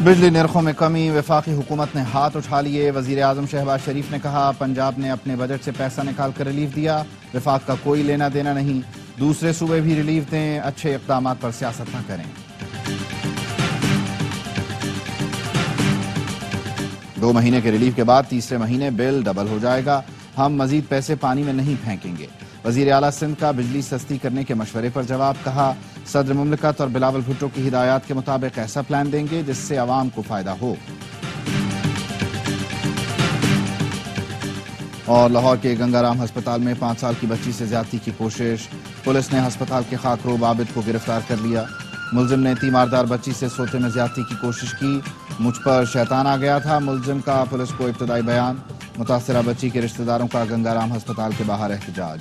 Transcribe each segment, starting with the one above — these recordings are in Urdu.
بجلی نرخوں میں کمی، وفاقی حکومت نے ہاتھ اٹھا لیے۔ وزیر اعظم شہباز شریف نے کہا پنجاب نے اپنے بجٹ سے پیسہ نکال کر ریلیف دیا، وفاق کا کوئی لینا دینا نہیں، دوسرے صوبے بھی ریلیف دیں، اچھے اقدامات پر سیاست نہ کریں۔ 2 مہینے کے ریلیف کے بعد تیسرے مہینے بل ڈبل ہو جائے گا، ہم مزید پیسے پانی میں نہیں پھینکیں گے۔ وزیر اعلیٰ سندھ کا بجلی سستی کرنے کے مشورے پر جواب، کہا صدر مملکت اور بلاول بھٹو کی ہدایات کے مطابق ایسا پلان دیں گے جس سے عوام کو فائدہ ہو۔ اور لاہور کے گنگا رام ہسپتال میں 5 سال کی بچی سے زیادتی کی کوشش، پولیس نے ہسپتال کے خاکروب عابد کو گرفتار کر لیا۔ ملزم نے تیماردار بچی سے سوتے میں زیادتی کی کوشش کی، مجھ پر شیطان آ گیا تھا، ملزم کا پولیس کو ابتدائی بیان۔ متاثرہ بچی کے رشتہ داروں کا گنگا رام ہسپتال کے باہر احتجاج۔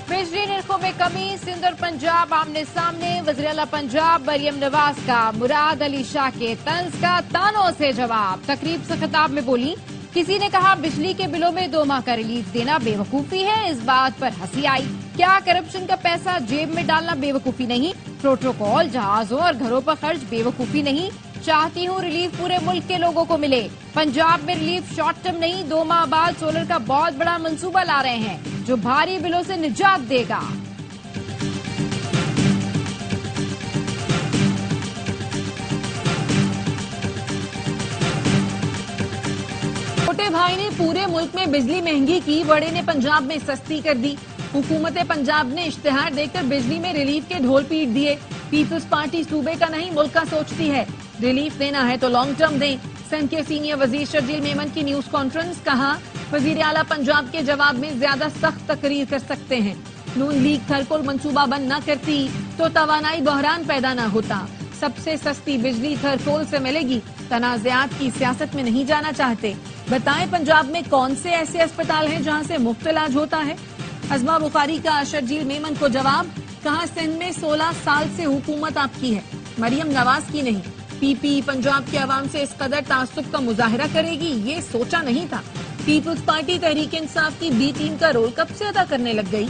بجلی نرخوں میں کمی، سندھ اور پنجاب آمنے سامنے، وزیر اعلیٰ پنجاب مریم نواز کا مراد علی شاہ کے طنز کا تانوں سے جواب۔ تقریب سے خطاب میں بولی، کسی نے کہا بجلی کے بلوں میں 2 ماہ کا ریلیف دینا بے وقوفی ہے، اس بات پر ہنسی آئی۔ کیا کرپشن کا پیسہ جیب میں ڈالنا بے وقوفی نہیں؟ پروٹوکول جہازوں اور گھروں پر خرچ بے وقوفی نہیں؟ چاہتی ہوں ریلیف پورے ملک کے لوگوں کو ملے۔ پنجاب میں ریلیف شارٹ ٹرم نہیں، 2 ماہ بعد سولر کا بہت بڑا منصوبہ لا رہے ہیں جو بھاری بلوں سے نجات دے گا۔ چھوٹے بھائی نے پورے ملک میں بجلی مہنگی کی، بڑے نے پنجاب میں سستی کر دی۔ حکومت پنجاب نے اشتہار دے کر بجلی میں ریلیف کے ڈھول پیٹ دیے۔ پیپلز پارٹی صوبے کا نہیں ملک کا سوچتی ہے، ریلیف دینا ہے تو لانگ ٹرم دیں۔ سندھ کے سینئر وزیر شرجیل میمن کی نیوز کانفرنس، کہا وزیر اعلیٰ پنجاب کے جواب میں زیادہ سخت تقریر کر سکتے ہیں۔ نون لیگ تھرکول منصوبہ بند نہ کرتی تو توانائی بحران پیدا نہ ہوتا۔ سب سے سستی بجلی تھرکول سے ملے گی، تنازعات کی سیاست میں نہیں جانا چاہتے۔ بتائیں پنجاب میں کون سے ایسے اسپتال ہیں جہاں سے مفت علاج ہوتا ہے؟ ازما بخاری کا شرجیل میمن کو جواب، کہا سندھ میں 16 سال سے حکومت آپ کی ہے، مریم نواز کی نہیں۔ پی پی پنجاب کے عوام سے اس قدر تعصب کا مظاہرہ کرے گی، یہ سوچا نہیں تھا۔ پیپلز پارٹی تحریک انصاف کی بی ٹیم کا رول کب سے ادا کرنے لگ گئی؟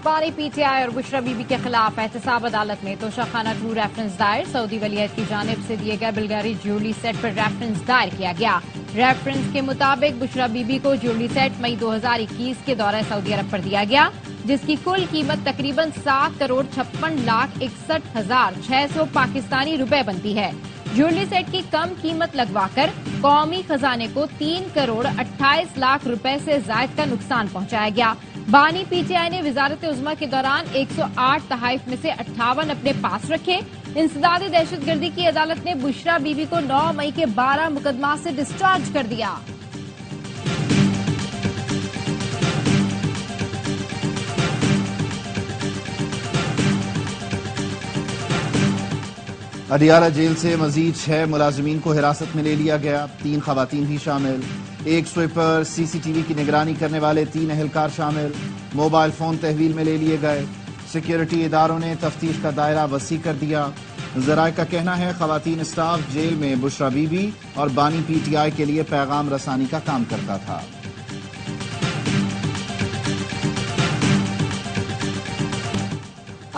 بانی پی ٹی آئی اور بشرا بی بی کے خلاف احتساب عدالت میں توشہ خانہ 2 ریفرنس دائر، سعودی ولیعہد کی جانب سے دیے گئے بلغاری جیولری سیٹ پر ریفرنس دائر کیا گیا۔ ریفرنس کے مطابق بشرا بی بی کو جیولری سیٹ مئی 2021 کے دورہ سعودی عرب پر دیا گیا، جس کی کل قیمت تقریباً 7,56,61,600 پاکستانی روپے بنتی ہے۔ جیولری سیٹ کی کم قیمت لگوا کر قومی خزانے کو 3,28,00,000 روپے سے زائد کا نقصان پہنچایا گیا۔ بانی پی ٹی آئی نے وزارت عظمیٰ کے دوران 108 تحائف میں سے 58 اپنے پاس رکھے۔ انسداد دہشت گردی کی عدالت نے بشرا بی بی کو 9 مئی کے 12 مقدمات سے ڈسچارج کر دیا۔ اڈیالہ جیل سے مزید 6 ملازمین کو حراست میں لے لیا گیا، 3 خواتین بھی شامل، 1 سویپر، سی سی ٹی وی کی نگرانی کرنے والے 3 اہلکار شامل، موبائل فون تحویل میں لے لیے گئے۔ سیکیورٹی اداروں نے تفتیش کا دائرہ وسیع کر دیا۔ ذرائع کا کہنا ہے خواتین اسٹاف جیل میں بشرا بی بی اور بانی پی ٹی آئی کے لیے پیغام رسانی کا کام کرتا تھا۔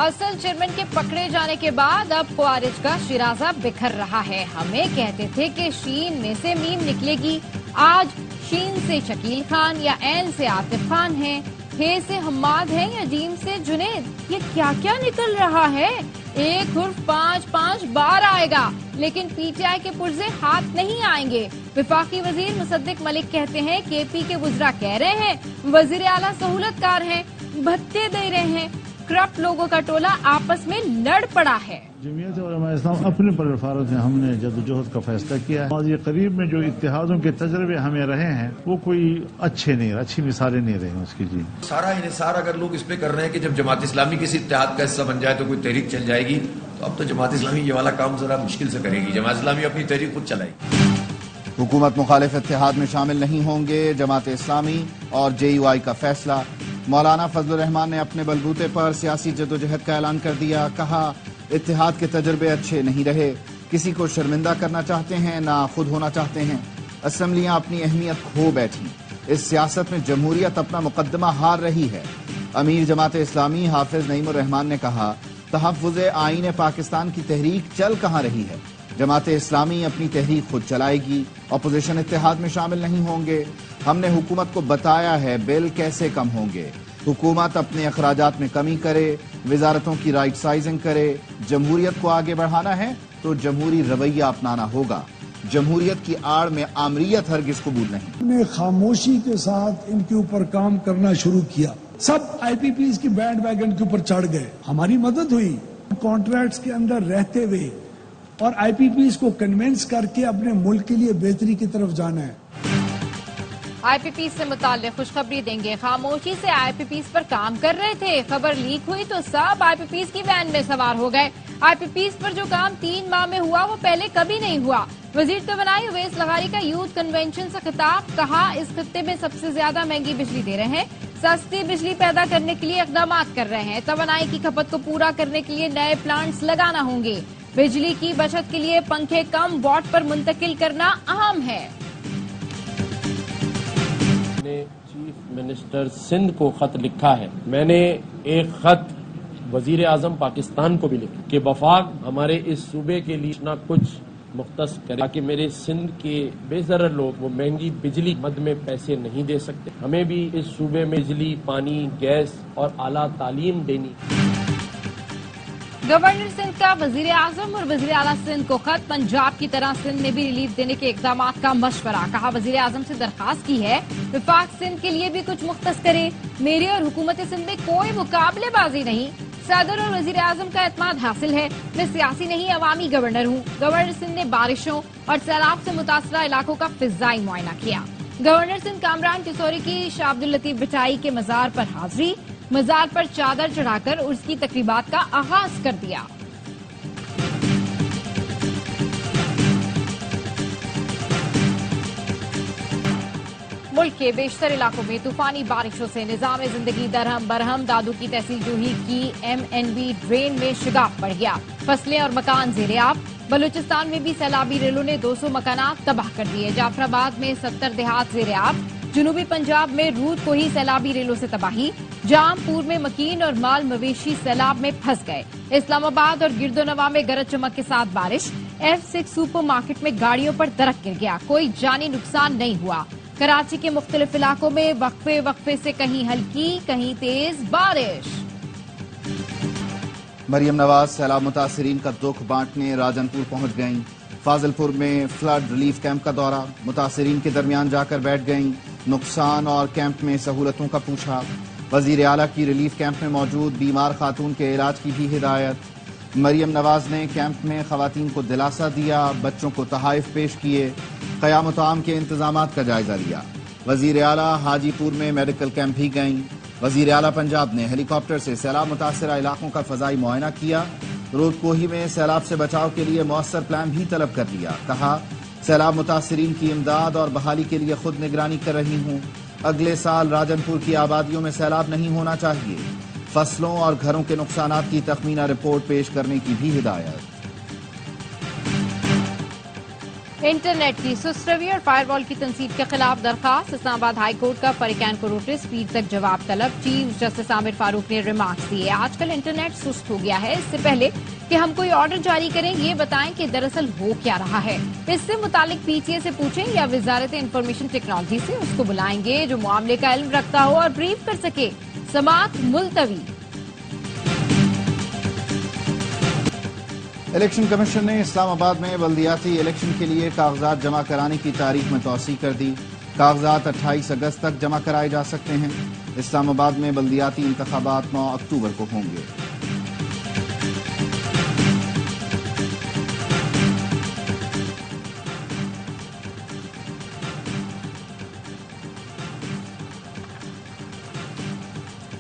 اصل چیئرمین کے پکڑے جانے کے بعد اب خوارج کا شیرازہ بکھر رہا ہے۔ ہمیں کہتے تھے کہ شین میں سے میم نکلے گی، آج شین سے شکیل خان یا عین سے عاطف خان ہے، ہے سے حماد ہے یا جیم سے جنید، یہ کیا کیا نکل رہا ہے؟ ایک حرف 5 بار آئے گا لیکن پی ٹی آئی کے پرزے ہاتھ نہیں آئیں گے۔ وفاقی وزیر مصدق ملک کہتے ہیں کے پی کے وزراء کہہ رہے ہیں وزیر اعلیٰ سہولت کار ہیں، بھتے دے رہے ہیں، کرپٹ لوگوں کا ٹولہ آپس میں لڑ پڑا ہے۔ جمعیت علماء اسلام اپنے پلیٹفارم سے ہم نے جدوجہد کا فیصلہ کیا ہے، اور یہ قریب میں جو اتحادوں کے تجربے ہمیں رہے ہیں وہ کوئی اچھی مثالیں نہیں رہے ہیں اس کی۔ جی سارا انحصار اگر لوگ اس پہ کر رہے ہیں کہ جب جماعت اسلامی کسی اتحاد کا حصہ بن جائے تو کوئی تحریک چل جائے گی، تو اب تو جماعت اسلامی یہ والا کام ذرا مشکل سے کرے گی، جماعت اسلامی اپنی تحریک خود چلائے گی۔ حکومت مخالف اتحاد میں شامل نہیں ہوں گے، جماعت اسلامی اور جے یو آئی کا فیصلہ۔ مولانا فضل الرحمان نے اپنے بلبوتے پر سیاسی جدوجہد کا اعلان کر دیا، کہا اتحاد کے تجربے اچھے نہیں رہے، کسی کو شرمندہ کرنا چاہتے ہیں نہ خود ہونا چاہتے ہیں، اسمبلیاں اپنی اہمیت کھو بیٹھی، اس سیاست میں جمہوریت اپنا مقدمہ ہار رہی ہے۔ امیر جماعت اسلامی حافظ نعیم الرحمان نے کہا، تحفظ آئین پاکستان کی تحریک چل کہاں رہی ہے؟ جماعت اسلامی اپنی تحریک خود چلائے گی، اپوزیشن اتحاد میں شامل نہیں ہوں گے۔ ہم نے حکومت کو بتایا ہے بل کیسے کم ہوں گے۔ حکومت اپنے اخراجات میں کمی کرے، وزارتوں کی رائٹ سائزنگ کرے۔ جمہوریت کو آگے بڑھانا ہے تو جمہوری رویہ اپنانا ہوگا۔ جمہوریت کی آڑ میں آمریت ہرگز قبول نہیں۔ ہم نے خاموشی کے ساتھ ان کے اوپر کام کرنا شروع کیا۔ سب آئی پی پیز کی بینڈ ویگن کے اوپر چڑھ گئے، ہماری مدد ہوئی۔ کانٹریکٹس کے اندر رہتے ہوئے اور آئی پی پیز کو کنونس کر کے اپنے ملک کے لیے بہتری کی طرف جانا ہے۔ آئی پی پیز سے متعلق خوشخبری دیں گے۔ خاموشی سے آئی پی پیز پر کام کر رہے تھے، خبر لیک ہوئی تو سب آئی پی پیز کی وین میں سوار ہو گئے۔ آئی پی پیز پر جو کام 3 ماہ میں ہوا وہ پہلے کبھی نہیں ہوا۔ وزیر توانائی اویس لغاری کا یوتھ کنونشن سے خطاب، کہا اس خطے میں سب سے زیادہ مہنگی بجلی دے رہے ہیں، سستی بجلی پیدا کرنے کے لیے اقدامات کر رہے ہیں، توانائی کی کھپت کو پورا کرنے کے لیے نئے پلانٹس لگانا ہوں گے، بجلی کی بچت کے لیے پنکھے کم واٹ پر منتقل کرنا اہم ہے۔ نے چیف منسٹر سندھ کو خط لکھا ہے، میں نے ایک خط وزیر اعظم پاکستان کو بھی لکھا کہ وفاق ہمارے اس صوبے کے لیے نہ کچھ مختص کرے تاکہ میرے سندھ کے بے ضرر لوگ وہ مہنگی بجلی مد میں پیسے نہیں دے سکتے۔ ہمیں بھی اس صوبے میں بجلی، پانی، گیس اور اعلیٰ تعلیم دینی۔ گورنر سندھ کا وزیر اعظم اور وزیر اعلیٰ سندھ کو خط، پنجاب کی طرح سندھ نے بھی ریلیف دینے کے اقدامات کا مشورہ، کہا وزیر اعظم سے درخواست کی ہے وفاق سندھ کے لیے بھی کچھ مختص کرے، میرے اور حکومت سندھ میں کوئی مقابلے بازی نہیں، صدر اور وزیر اعظم کا اعتماد حاصل ہے، میں سیاسی نہیں عوامی گورنر ہوں۔ گورنر سندھ نے بارشوں اور سیلاب سے متاثرہ علاقوں کا فضائی معائنہ کیا۔ گورنر سندھ کامران کسوری کی شاہ عبد اللطیف بٹائی کے مزار پر حاضری، مزار پر چادر چڑھا کر عرس کی تقریبات کا آغاز کر دیا۔ ملک کے بیشتر علاقوں میں طوفانی بارشوں سے نظام زندگی درہم برہم، دادو کی تحصیل جوہی کی MNB ڈرین میں شگاف بڑھ گیا، فصلیں اور مکان زیر آب۔ بلوچستان میں بھی سیلابی ریلوں نے 200 مکانات تباہ کر دیے، جعفر آباد میں 70 دیہات زیر آب، جنوبی پنجاب میں رود کو ہی سیلابی ریلوں سے تباہی، جام پور میں مکین اور مال مویشی سیلاب میں پھنس گئے، اسلام آباد اور گرد و نواح میں گرج چمک کے ساتھ بارش، F6 سپر مارکیٹ میں گاڑیوں پر درخت گر گیا، کوئی جانی نقصان نہیں ہوا۔ کراچی کے مختلف علاقوں میں وقفے سے کہیں ہلکی کہیں تیز بارش۔ مریم نواز سیلاب متاثرین کا دکھ بانٹنے راجن پور پہنچ گئیں۔ فاضل پور میں فلڈ ریلیف کیمپ کا دورہ، متاثرین کے درمیان جا کر بیٹھ گئیں، نقصان اور کیمپ میں سہولتوں کا پوچھا۔ وزیر اعلیٰ کی ریلیف کیمپ میں موجود بیمار خاتون کے علاج کی بھی ہدایت۔ مریم نواز نے کیمپ میں خواتین کو دلاسا دیا، بچوں کو تحائف پیش کیے، قیام و طعام کے انتظامات کا جائزہ لیا۔ وزیر اعلیٰ حاجی پور میں میڈیکل کیمپ بھی گئیں۔ وزیر اعلیٰ پنجاب نے ہیلی کاپٹر سے سیلاب متاثرہ علاقوں کا فضائی معائنہ کیا، رود کوہی میں سیلاب سے بچاؤ کے لیے مؤثر پلان بھی طلب کر لیا۔ کہا سیلاب متاثرین کی امداد اور بحالی کے لیے خود نگرانی کر رہی ہوں، اگلے سال راجن پور کی آبادیوں میں سیلاب نہیں ہونا چاہیے، فصلوں اور گھروں کے نقصانات کی تخمینہ رپورٹ پیش کرنے کی بھی ہدایت۔ انٹرنیٹ کی سست روی اور فائر وال کی تنصیب کے خلاف درخواست، اسلام آباد ہائی کورٹ کا فریقین کو نوٹس، پیر تک جواب طلب، چیف جسٹس عامر فاروق نے ریمارکس دیے۔ آج کل انٹرنیٹ سست ہو گیا ہے، اس سے پہلے کہ ہم کوئی آرڈر جاری کریں یہ بتائیں کہ دراصل ہو کیا رہا ہے، اس سے متعلق PTA سے پوچھیں یا وزارت انفارمیشن ٹیکنالوجی سے، اس کو بلائیں گے جو معاملے کا علم رکھتا ہو اور بریف کر سکے۔ سماعت ملتوی۔ الیکشن کمیشن نے اسلام آباد میں بلدیاتی الیکشن کے لیے کاغذات جمع کرانے کی تاریخ میں توسیع کر دی، کاغذات 28 اگست تک جمع کرائے جا سکتے ہیں۔ اسلام آباد میں بلدیاتی انتخابات 9 اکتوبر کو ہوں گے۔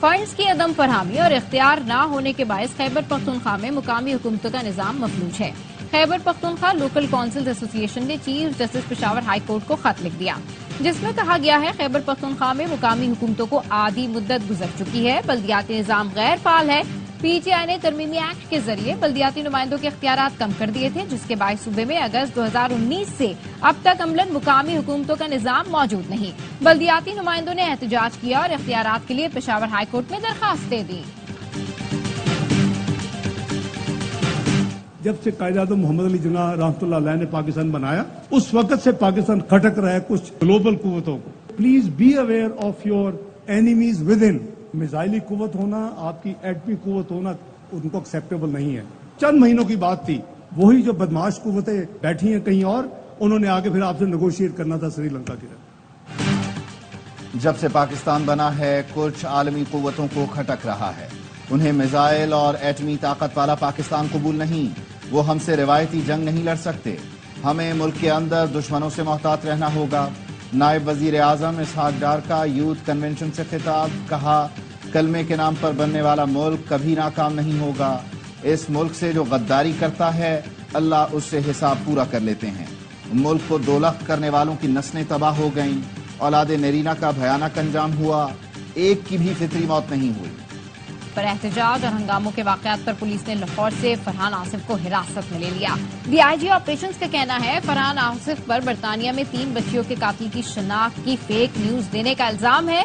فنڈز کی عدم فراہمی اور اختیار نہ ہونے کے باعث خیبر پختونخوا میں مقامی حکومتوں کا نظام مفلوج ہے۔ خیبر پختونخوا لوکل کونسلز ایسوسی ایشن نے chief justice Peshawar high court کو خط لکھ دیا، جس میں کہا گیا ہے خیبر پختونخوا میں مقامی حکومتوں کو آدھی مدت گزر چکی ہے، بلدیاتی نظام غیر فعال ہے، پی ٹی آئی نے ترمیمی ایکٹ کے ذریعے بلدیاتی نمائندوں کے اختیارات کم کر دیے تھے، جس کے باعث صوبے میں اگست 2019 سے اب تک عملاً مقامی حکومتوں کا نظام موجود نہیں۔ بلدیاتی نمائندوں نے احتجاج کیا اور اختیارات کے لیے پشاور ہائی کورٹ میں درخواستیں دی۔ جب سے قائد اعظم محمد علی جناح رحمۃ اللہ علیہ نے پاکستان بنایا، اس وقت سے پاکستان کھٹک رہا ہے کچھ گلوبل قوتوں کو۔ Please be aware of your enemies within. میزائلی قوت ہونا، آپ کی ایٹمی قوت ہونا ان کو ایکسیپٹیبل نہیں ہے۔ چند مہینوں کی بات تھی، وہی جو بدماش قوتیں بیٹھی ہیں کہیں اور، انہوں نے آگے پھر آپ سے نیگوشیٹ کرنا تھا سری لنکا کی طرح۔ جب سے پاکستان بنا ہے کچھ عالمی قوتوں کو کھٹک رہا ہے۔ انہیں میزائل اور ایٹمی طاقت والا پاکستان قبول نہیں، وہ ہم سے روایتی جنگ نہیں لڑ سکتے۔ ہمیں ملک کے اندر دشمنوں سے محتاط رہنا ہوگا۔ نائب وزیر اعظم اسحاق ڈار کا یوتھ کنونشن سے خطاب، کہا کلمے کے نام پر بننے والا ملک کبھی ناکام نہیں ہوگا۔ اس ملک سے جو غداری کرتا ہے اللہ اس سے حساب پورا کر لیتے ہیں۔ ملک کو دولخت کرنے والوں کی نسلیں تباہ ہو گئیں، اولاد نرینہ کا بھیانک انجام ہوا، ایک کی بھی فطری موت نہیں ہوئی۔ پر احتجاج اور ہنگاموں کے واقعات پر پولیس نے لاہور سے فرحان آصف کو حراست میں لے لیا۔ ڈی آئی جی آپریشنز کا کہنا ہے فرحان آصف پر برطانیہ میں 3 بچیوں کے قاتل کی شناخت کی فیک نیوز دینے کا الزام ہے۔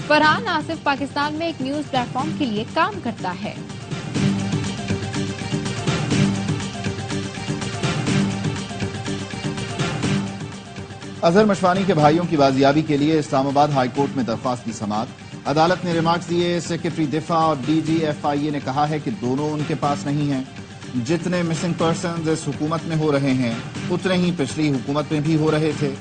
فرحان آصف پاکستان میں ایک نیوز پلیٹ فارم کے لیے کام کرتا ہے۔ اظہر مشوانی کے بھائیوں کی بازیابی کے لیے اسلام آباد ہائی کورٹ میں درخواست کی سماعت۔ عدالت نے ریمارکس دیے۔ سیکرٹری دفاع اور ڈی جی ایف آئی اے نے کہا ہے کہ دونوں ان کے پاس نہیں ہیں۔ جتنے مسنگ پرسنز اس حکومت میں ہو رہے ہیں اتنے ہی پچھلی حکومت میں بھی ہو رہے تھے۔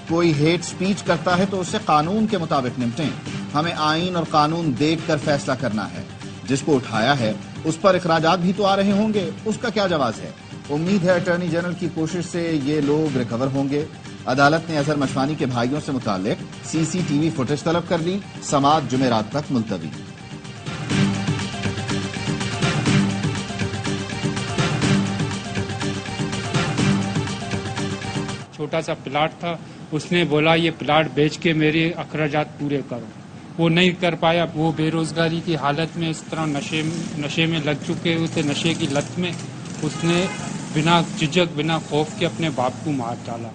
کوئی ہیٹ سپیچ کرتا ہے تو اسے قانون کے مطابق نمٹیں۔ ہمیں آئین اور قانون دیکھ کر فیصلہ کرنا ہے۔ جس کو اٹھایا ہے اس پر اخراجات بھی تو آ رہے ہوں گے، اس کا کیا جواز ہے؟ امید ہے اٹارنی جنرل کی کوشش سے یہ لوگ ریکور ہوں گے۔ عدالت نے اظہر مشوانی کے بھائیوں سے متعلق سی سی ٹی وی فوٹیج طلب کر لی۔ سماعت جمعرات تک ملتوی۔ چھوٹا سا پلاٹ تھا، اس نے بولا یہ پلاٹ بیچ کے میرے اخراجات پورے کرو، وہ نہیں کر پایا۔ وہ بے روزگاری کی حالت میں اس طرح نشے میں لگ چکے ہوئے تھے، نشے کی لت میں اس نے بنا جھجک بنا خوف کے اپنے باپ کو مار ڈالا۔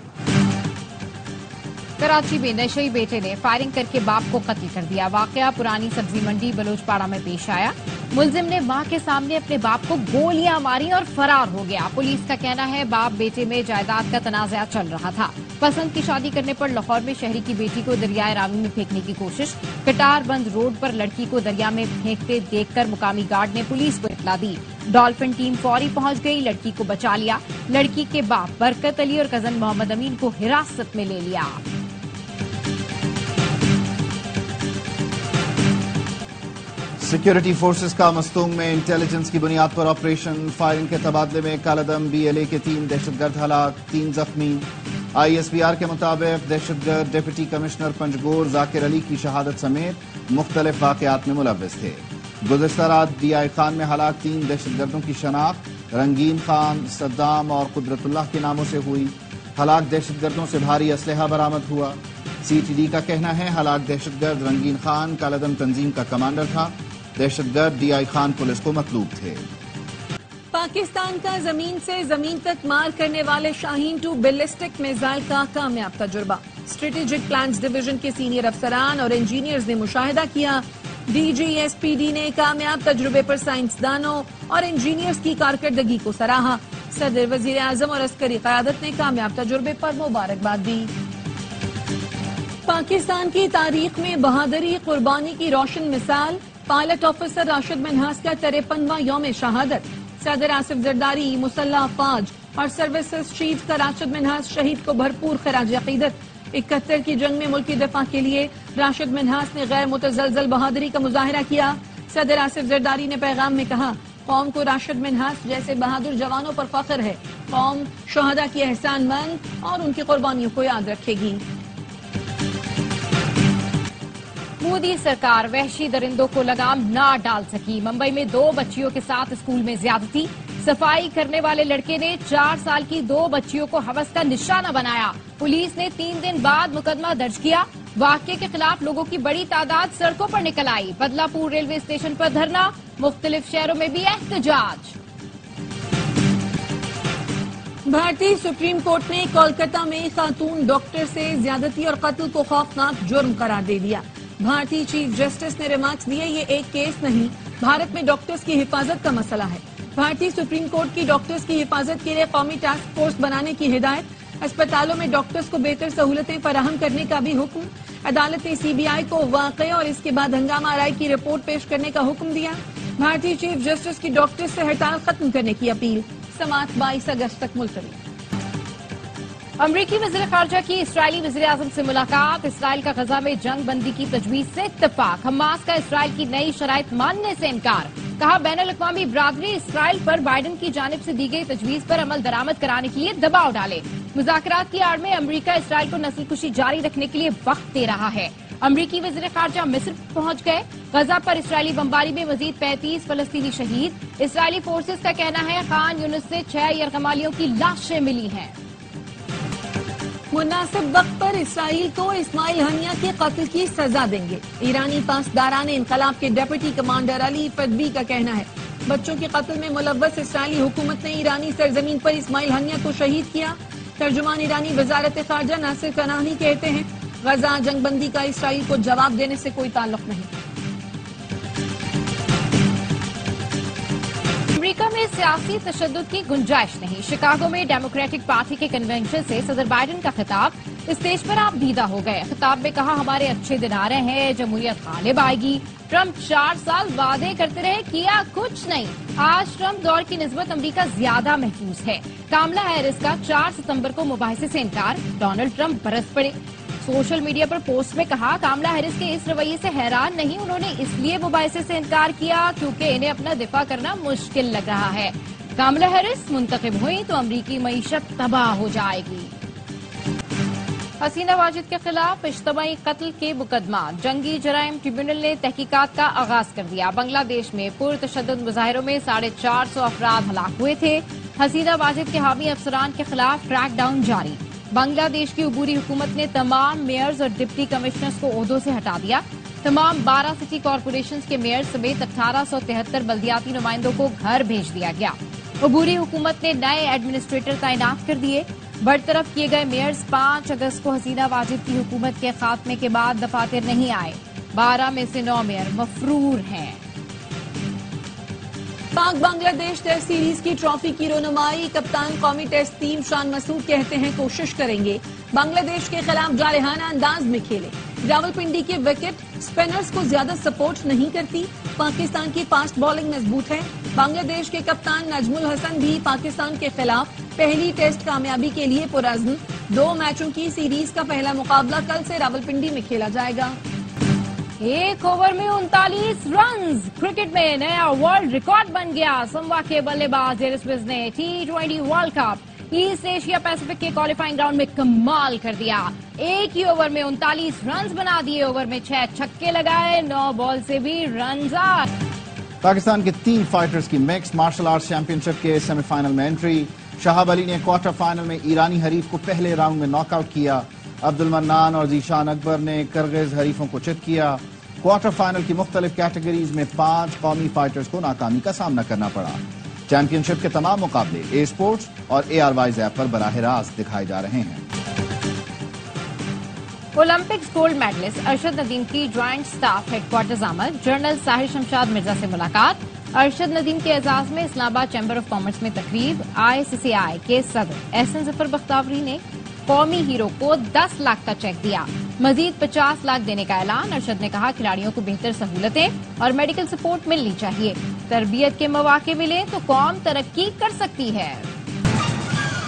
کراچی میں نشئی بیٹے نے فائرنگ کر کے باپ کو قتل کر دیا۔ واقعہ پرانی سبزی منڈی بلوچ پاڑا میں پیش آیا۔ ملزم نے ماں کے سامنے اپنے باپ کو گولیاں ماری اور فرار ہو گیا۔ پولیس کا کہنا ہے باپ بیٹے میں جائیداد کا تنازع چل رہا تھا۔ پسند کی شادی کرنے پر لاہور میں شہری کی بیٹی کو دریائے راوی میں پھینکنے کی کوشش۔ کٹار بند روڈ پر لڑکی کو دریا میں پھینکتے دیکھ کر مقامی گارڈ نے پولیس کو اطلاع دی۔ ڈالفن ٹیم فوری پہنچ گئی، لڑکی کو بچا لیا۔ لڑکی کے باپ برکت علی اور کزن محمد امین کو حراست میں لے لیا۔ سیکیورٹی فورسز کا مستونگ میں انٹیلیجنس کی بنیاد پر آپریشن۔ فائرنگ کے تبادلے میں کالعدم بی ایل اے کے 3 دہشت گرد ہلاک، 3 زخمی۔ آئی ایس پی آر کے مطابق دہشت گرد ڈپٹی کمشنر پنجگور ذاکر علی کی شہادت سمیت مختلف واقعات میں ملوث تھے۔ گزشتہ رات ڈی آئی خان میں ہلاک 3 دہشت گردوں کی شناخت رنگین خان، صدام اور قدرت اللہ کے ناموں سے ہوئی۔ ہلاک دہشت گردوں سے بھاری اسلحہ برآمد ہوا۔ سی ٹی ڈی کا کہنا ہے ہلاک دہشت گرد رنگین خان کالعدم تنظیم کا کمانڈر تھا۔ دہشت گرد ڈی آئی خان پولیس کو مطلوب تھے۔ پاکستان کا زمین سے زمین تک مار کرنے والے شاہین 2 بیلسٹک میزائل کا کامیاب تجربہ۔ اسٹریٹجک پلانز ڈویژن کے سینئر افسران اور انجینئرز نے مشاہدہ کیا۔ D G S P D نے کامیاب تجربے پر سائنسدانوں اور انجینئرز کی کارکردگی کو سراہا۔ صدر، وزیر اعظم اور عسکری قیادت نے کامیاب تجربے پر مبارکباد دی۔ پاکستان کی تاریخ میں بہادری قربانی کی روشن مثال، پائلٹ آفیسر راشد منہاس کا 53واں یوم شہادت۔ صدر آصف زرداری، مسلح افواج اور سروسز چیف کا راشد منہاس شہید کو بھرپور خراج عقیدت۔ 71 کی جنگ میں ملکی دفاع کے لیے راشد منہاس نے غیر متزلزل بہادری کا مظاہرہ کیا۔ صدر آصف زرداری نے پیغام میں کہا قوم کو راشد منہاس جیسے بہادر جوانوں پر فخر ہے۔ قوم شہداء کی احسان مند اور ان کی قربانیوں کو یاد رکھے گی۔ مودی سرکار وحشی درندوں کو لگام نہ ڈال سکی۔ ممبئی میں 2 بچیوں کے ساتھ اسکول میں زیادتی۔ صفائی کرنے والے لڑکے نے 4 سال کی 2 بچیوں کو ہوس کا نشانہ بنایا۔ پولیس نے 3 دن بعد مقدمہ درج کیا۔ واقعے کے خلاف لوگوں کی بڑی تعداد سڑکوں پر نکل آئی. بدلاپور ریلوے اسٹیشن پر دھرنا, مختلف شہروں میں بھی احتجاج. بھارتی سپریم کورٹ نے کولکتہ میں خاتون ڈاکٹر سے زیادتی اور قتل کو خوفناک جرم قرار دے دیا. بھارتی چیف جسٹس نے ریمارکس دیے, یہ ایک کیس نہیں, بھارت میں ڈاکٹرز کی حفاظت کا مسئلہ ہے. بھارتی سپریم کورٹ کی ڈاکٹرز کی حفاظت کے لیے قومی ٹاسک فورس بنانے کی ہدایت. اسپتالوں میں ڈاکٹرز کو بہتر سہولتیں فراہم کرنے کا بھی حکم. عدالت نے سی بی آئی کو واقعے اور اس کے بعد ہنگامہ آرائی کی رپورٹ پیش کرنے کا حکم دیا. بھارتی چیف جسٹس کی ڈاکٹرز سے ہڑتال ختم کرنے کی اپیل. سماعت 22 اگست تک ملتوی. امریکی وزیر خارجہ کی اسرائیلی وزیر اعظم سے ملاقات. اسرائیل کا غزہ میں جنگ بندی کی تجویز سے اتفاق. حماس کا اسرائیل کی نئی شرائط ماننے سے انکار. کہا بین الاقوامی برادری اسرائیل پر بائیڈن کی جانب سے دی گئی تجویز پر عمل درآمد کرانے کے لیے دباؤ ڈالے. مذاکرات کی آڑ میں امریکہ اسرائیل کو نسل کشی جاری رکھنے کے لیے وقت دے رہا ہے. امریکی وزیر خارجہ مصر پہنچ گئے. غزہ پر اسرائیلی بمباری میں مزید 35 فلسطینی شہید. اسرائیلی فورسز کا کہنا ہے خان یونس سے 6 یرغمالیوں کی لاشیں ملی ہیں. مناسب وقت پر اسرائیل کو اسماعیل ہنیہ کے قتل کی سزا دیں گے. ایرانی پاسداران انقلاب کے ڈپٹی کمانڈر علی فدوی کا کہنا ہے. بچوں کے قتل میں ملوث اسرائیلی حکومت نے ایرانی سرزمین پر اسماعیل ہنیہ کو شہید کیا. ترجمان ایرانی وزارت خارجہ ناصر کنعانی کہتے ہیں غزہ جنگ بندی کا اسرائیل کو جواب دینے سے کوئی تعلق نہیں. امریکہ میں سیاسی تشدد کی گنجائش نہیں. شکاگو میں ڈیموکریٹک پارٹی کے کنونشن سے صدر بائیڈن کا خطاب. اسٹیج پر آپ دیدہ ہو گئے. خطاب میں کہا ہمارے اچھے دن آ رہے ہیں, جمہوریت غالب آئے گی. ٹرمپ 4 سال وعدے کرتے رہے, کیا کچھ نہیں. آج ٹرمپ دور کی نسبت امریکہ زیادہ محفوظ ہے. کاملا ہیرس کا 4 ستمبر کو مباحثے سے انکار. ڈونلڈ ٹرمپ برس پڑے. سوشل میڈیا پر پوسٹ میں کہا کاملا ہیرس کے اس رویے سے حیران نہیں, انہوں نے اس لیے مباحثے سے انکار کیا کیونکہ انہیں اپنا دفاع کرنا مشکل لگ رہا ہے. کاملا ہیرس منتخب ہوئی تو امریکی معیشت تباہ ہو جائے گی. حسینہ واجد کے خلاف اجتماعی قتل کے مقدمات. جنگی جرائم ٹریبیونل نے تحقیقات کا آغاز کر دیا. بنگلہ دیش میں پرتشدد مظاہروں میں 450 افراد ہلاک ہوئے تھے. حسینہ واجد کے حامی افسران کے خلاف ٹریک ڈاؤن جاری. بنگلہ دیش کی عبوری حکومت نے تمام میئرز اور ڈپٹی کمشنرز کو عہدوں سے ہٹا دیا. تمام 12 سٹی کارپوریشنز کے میئر سمیت 1873 بلدیاتی نمائندوں کو گھر بھیج دیا گیا. عبوری حکومت نے نئے ایڈمنسٹریٹر تعینات کر دیے. برطرف کیے گئے میئرز 5 اگست کو حسینہ واجد کی حکومت کے خاتمے کے بعد دفاتر نہیں آئے. 12 میں سے 9 میئر مفرور ہیں. پاک بنگلہ دیش ٹیسٹ سیریز کی ٹرافی کی رونمائی. کپتان قومی ٹیسٹ ٹیم شان مسعود کہتے ہیں کوشش کریں گے بنگلہ دیش کے خلاف جارحانہ انداز میں کھیلے. راولپنڈی کے وکٹ سپنرز کو زیادہ سپورٹ نہیں کرتی. پاکستان کی فاسٹ بالنگ مضبوط ہے. بنگلہ دیش کے کپتان نجم الحسن بھی پاکستان کے خلاف پہلی ٹیسٹ کامیابی کے لیے پرعزم. 2 میچوں کی سیریز کا پہلا مقابلہ کل سے راولپنڈی میں کھیلا جائے گا. 1 اوور میں 39 رنز. کرکٹ میں نیا ورلڈ ریکارڈ بن گیا. سموا کے بلے باز ایرس وز نے T20 world cup east Asia Pacific کے کوالیفائنگ راؤنڈ میں کمال کر دیا. ایک ہی اوور میں 39 رنز بنا دیے. اوور میں 6 چھکے لگائے. 9 بال سے بھی رنز آئے. پاکستان کے 3 فائٹرز کی مکس مارشل آرٹس چیمپئن شپ کے سیمی فائنل میں انٹری. شہاب علی نے کوارٹر فائنل میں ایرانی حریف کو پہلے راؤنڈ میں ناک آؤٹ کیا. عبد المنان اور ذیشان اکبر نے کرغز حریفوں کو چت کیا. کوارٹر فائنل کی مختلف کیٹیگریز میں 5 قومی فائٹرز کو ناکامی کا سامنا کرنا پڑا. چیمپئن شپ کے تمام مقابلے اے اسپورٹس اور ARYZ ایپ پر براہ راست دکھائے جا رہے ہیں. Olympics gold medallist Arshad Nadeem کی جوائنٹ سٹاف ہیڈ کوارٹرز آمد. جنرل ساحر شمشاد مرزا سے ملاقات. ارشد ندیم کے اعزاز میں اسلام آباد چیمبر آف کامرس میں تقریب. ICCI کے صدر احسن ظفر بختیاری نے قومی ہیرو کو 10 لاکھ کا چیک دیا. مزید 50 لاکھ دینے کا اعلان. ارشد نے کہا کھلاڑیوں کو بہتر سہولتیں اور میڈیکل سپورٹ ملنی چاہیے. تربیت کے مواقع ملیں تو قوم ترقی کر سکتی ہے.